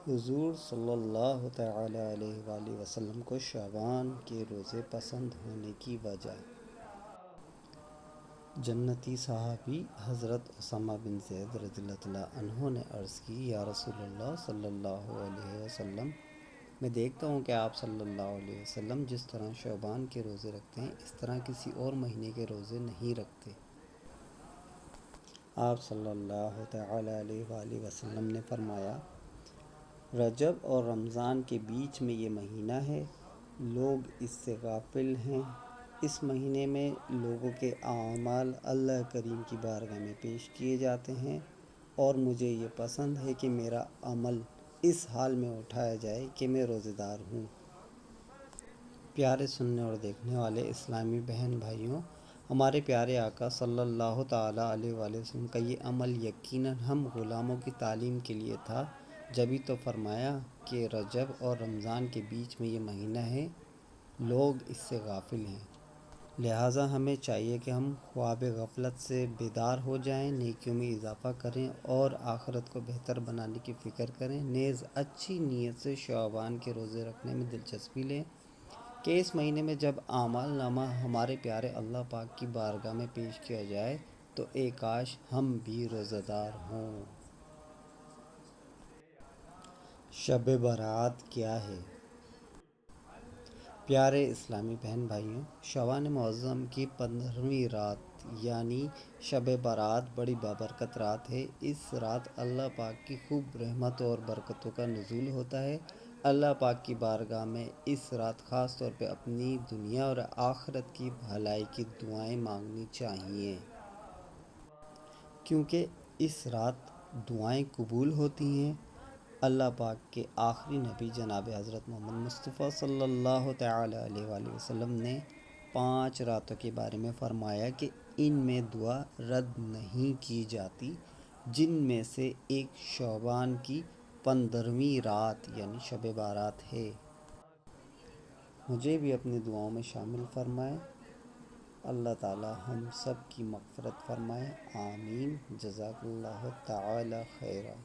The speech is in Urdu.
حضور صلی اللہ تعالیٰ علیہ وآلہ وسلم کو شعبان کے روزے پسند ہونے کی وجہ۔ جنتی صحابی حضرت اسامہ بن زید رضی اللہ عنہ نے عرض کی، یا رسول اللہ صلی اللہ علیہ وسلم، میں دیکھتا ہوں کہ آپ صلی اللہ علیہ وسلم جس طرح شعبان کے روزے رکھتے ہیں اس طرح کسی اور مہینے کے روزے نہیں رکھتے۔ آپ صلی اللہ تعالیٰ علیہ وآلہ وسلم نے فرمایا، رجب اور رمضان کے بیچ میں یہ مہینہ ہے، لوگ اس سے غافل ہیں۔ اس مہینے میں لوگوں کے اعمال اللہ کریم کی بارگاہ میں پیش کیے جاتے ہیں، اور مجھے یہ پسند ہے کہ میرا عمل اس حال میں اٹھایا جائے کہ میں روزہ دار ہوں۔ پیارے سننے اور دیکھنے والے اسلامی بہن بھائیوں، ہمارے پیارے آقا صلی اللہ تعالیٰ علیہ وآلہ وسلم کا یہ عمل یقیناً ہم غلاموں کی تعلیم کے لیے تھا، جبھی تو فرمایا کہ رجب اور رمضان کے بیچ میں یہ مہینہ ہے، لوگ اس سے غافل ہیں۔ لہٰذا ہمیں چاہیے کہ ہم خواب غفلت سے بیدار ہو جائیں، نیکیوں میں اضافہ کریں اور آخرت کو بہتر بنانے کی فکر کریں، نیز اچھی نیت سے شعبان کے روزے رکھنے میں دلچسپی لیں کہ اس مہینے میں جب اعمال نامہ ہمارے پیارے اللہ پاک کی بارگاہ میں پیش کیا جائے تو اے کاش ہم بھی روزہ دار ہوں۔ شب برات کیا ہے؟ پیارے اسلامی بہن بھائیوں، شعبان معظم کی 15ویں رات یعنی شب برات بڑی بابرکت رات ہے۔ اس رات اللہ پاک کی خوب رحمتوں اور برکتوں کا نزول ہوتا ہے۔ اللہ پاک کی بارگاہ میں اس رات خاص طور پہ اپنی دنیا اور آخرت کی بھلائی کی دعائیں مانگنی چاہیے، کیونکہ اس رات دعائیں قبول ہوتی ہیں۔ اللہ پاک کے آخری نبی جناب حضرت محمد مصطفیٰ صلی اللہ تعالیٰ علیہ وآلہ وسلم نے 5 راتوں کے بارے میں فرمایا کہ ان میں دعا رد نہیں کی جاتی، جن میں سے ایک شعبان کی 15ویں رات یعنی شب برات ہے۔ مجھے بھی اپنی دعاؤں میں شامل فرمائے۔ اللہ تعالی ہم سب کی مغفرت فرمائے، آمین۔ جزاک اللہ تعالی خیرا۔